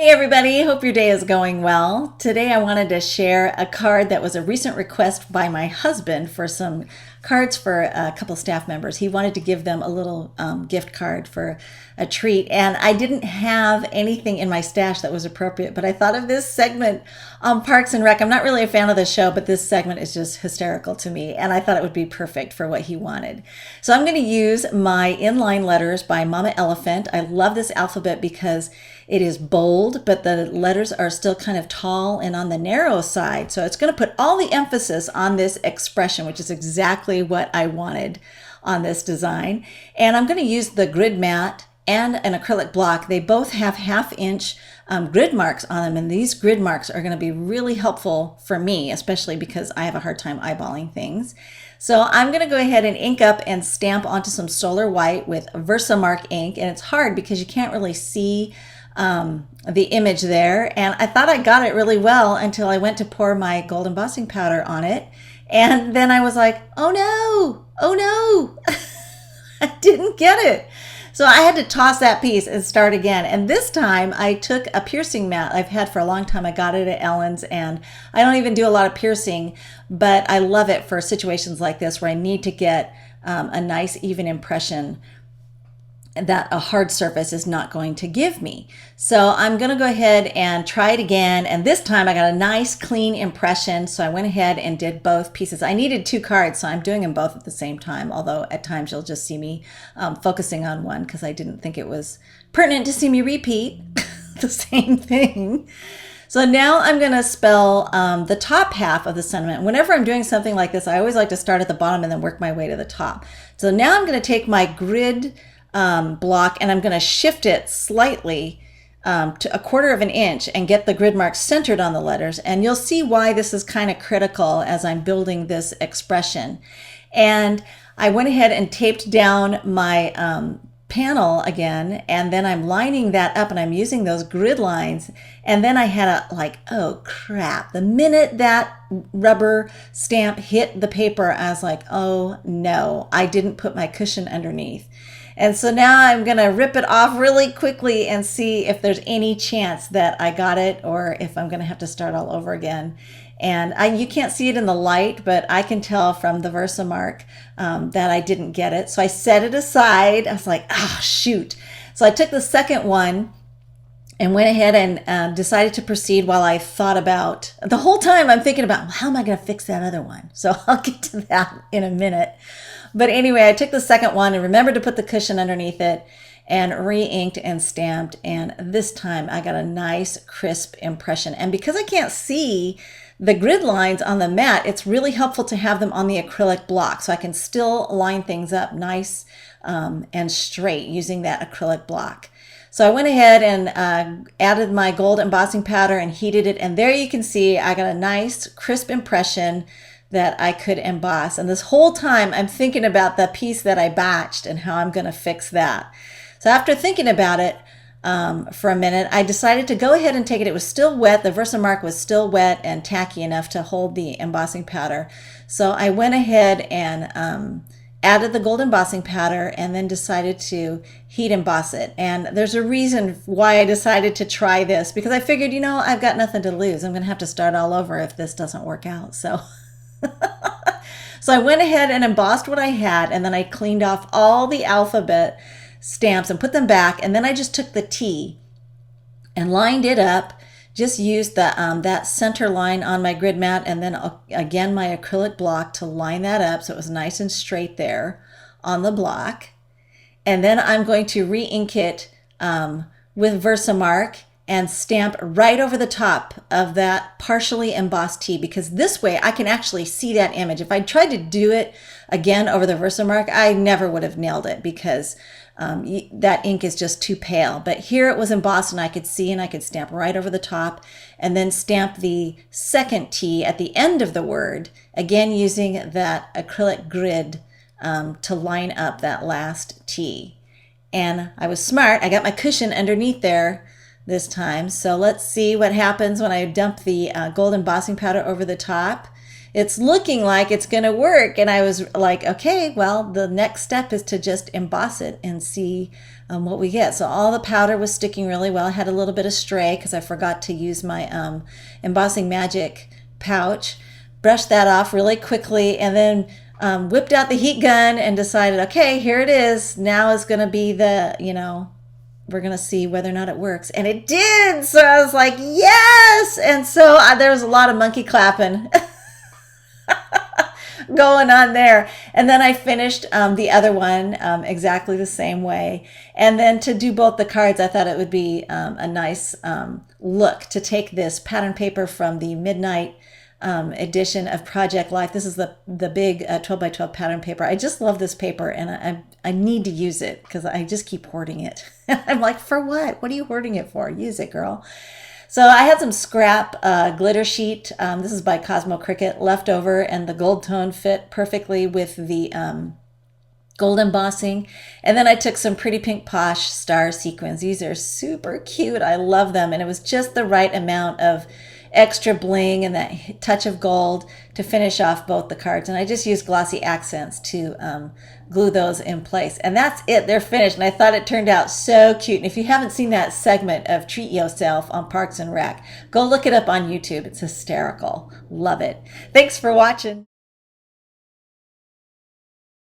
Hey everybody, hope your day is going well. Today I wanted to share a card that was a recent request by my husband for some cards for a couple staff members. He wanted to give them a little gift card for a treat, and I didn't have anything in my stash that was appropriate, but I thought of this segment on Parks and Rec. I'm not really a fan of the show, but this segment is just hysterical to me, and I thought it would be perfect for what he wanted. So I'm going to use my inline letters by Mama Elephant. I love this alphabet because it is bold, but the letters are still kind of tall and on the narrow side. So it's going to put all the emphasis on this expression, which is exactly what I wanted on this design. And I'm going to use the grid mat and an acrylic block. They both have 1/2 inch grid marks on them. And these grid marks are going to be really helpful for me, especially because I have a hard time eyeballing things. So I'm going to go ahead and ink up and stamp onto some Solar White with Versamark ink. And it's hard because you can't really see the image there, and I thought I got it really well until I went to pour my gold embossing powder on it, and then I was like, oh no, oh no, I didn't get it. So I had to toss that piece and start again. And this time I took a piercing mat I've had for a long time. I got it at Ellen's, and I don't even do a lot of piercing, but I love it for situations like this where I need to get a nice even impression that a hard surface is not going to give me. So I'm going to go ahead and try it again. And this time I got a nice clean impression. So I went ahead and did both pieces. I needed 2 cards, so I'm doing them both at the same time. Although at times you'll just see me focusing on one because I didn't think it was pertinent to see me repeat the same thing. So now I'm going to spell the top half of the sentiment. Whenever I'm doing something like this, I always like to start at the bottom and then work my way to the top. So now I'm going to take my grid block and I'm going to shift it slightly to 1/4 of an inch and get the grid marks centered on the letters. And you'll see why this is kind of critical as I'm building this expression. And I went ahead and taped down my panel again, and then I'm lining that up and I'm using those grid lines. And then I had a like, oh crap, the minute that rubber stamp hit the paper, I was like, oh no, I didn't put my cushion underneath. And so now I'm going to rip it off really quickly and see if there's any chance that I got it or if I'm going to have to start all over again. And you can't see it in the light, but I can tell from the Versamark that I didn't get it. So I set it aside. I was like, ah, shoot. So I took the second one and went ahead and decided to proceed while I thought about, the whole time I'm thinking about, well, how am I going to fix that other one? So I'll get to that in a minute. But anyway, I took the second one and remembered to put the cushion underneath it and re-inked and stamped. And this time I got a nice crisp impression. And because I can't see the grid lines on the mat, it's really helpful to have them on the acrylic block so I can still line things up nice and straight using that acrylic block. So I went ahead and added my gold embossing powder and heated it. And there you can see I got a nice crisp impression that I could emboss. And this whole time I'm thinking about the piece that I batched and how I'm going to fix that. So after thinking about it for a minute, I decided to go ahead and take it. It was still wet. The Versamark was still wet and tacky enough to hold the embossing powder. So I went ahead and added the gold embossing powder and then decided to heat emboss it. And there's a reason why I decided to try this, because I figured, I've got nothing to lose. I'm going to have to start all over if this doesn't work out. So I went ahead and embossed what I had, and then I cleaned off all the alphabet stamps and put them back. And then I just took the T and lined it up, just used that center line on my grid mat, and then again my acrylic block to line that up so it was nice and straight there on the block. And then I'm going to re-ink it with Versamark and stamp right over the top of that partially embossed T, because this way I can actually see that image. If I tried to do it again over the Versamark, I never would have nailed it because that ink is just too pale. But here it was embossed and I could see, and I could stamp right over the top and then stamp the second T at the end of the word, again using that acrylic grid to line up that last T. And I was smart. I got my cushion underneath there this time. So let's see what happens when I dump the gold embossing powder over the top. It's looking like it's going to work. And I was like, okay, well, the next step is to just emboss it and see what we get. So all the powder was sticking really well. I had a little bit of stray because I forgot to use my Embossing Magic pouch. Brushed that off really quickly, and then whipped out the heat gun and decided, okay, here it is. Now is going to be the, we're going to see whether or not it works. And it did. So I was like, yes. And so there was a lot of monkey clapping going on there. And then I finished the other one exactly the same way. And then to do both the cards, I thought it would be a nice look to take this pattern paper from the Midnight edition of Project Life. This is the big 12 by 12 pattern paper. I just love this paper, and I need to use it because I just keep hoarding it. I'm like, for what? What are you hoarding it for? Use it, girl. So I had some scrap glitter sheet. This is by Cosmo Cricket left over, and the gold tone fit perfectly with the gold embossing. And then I took some Pretty Pink Posh star sequins. These are super cute. I love them. And it was just the right amount of extra bling and that touch of gold to finish off both the cards. And I just used glossy accents to glue those in place. And that's it. They're finished. And I thought it turned out so cute. And if you haven't seen that segment of Treat Yourself on Parks and Rec, go look it up on YouTube. It's hysterical. Love it. Thanks for watching.